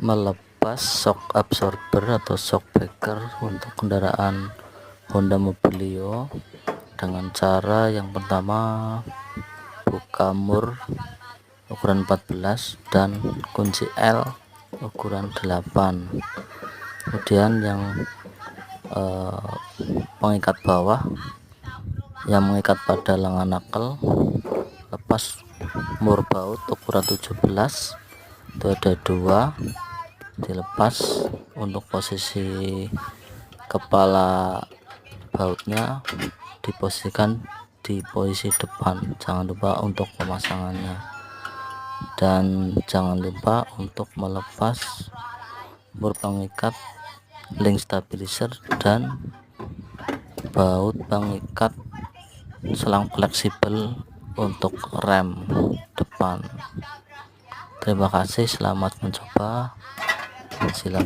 Melepas shock absorber atau shock breaker untuk kendaraan Honda Mobilio dengan cara yang pertama buka mur ukuran 14 dan kunci L ukuran 8. Kemudian yang pengikat bawah yang mengikat pada lengan knuckle, lepas mur baut ukuran 17, itu ada 2, dilepas. Untuk posisi kepala bautnya diposisikan di posisi depan, jangan lupa untuk pemasangannya, dan jangan lupa untuk melepas mur pengikat, link stabilizer, dan baut pengikat selang fleksibel untuk rem depan. Terima kasih, selamat mencoba. Silakan.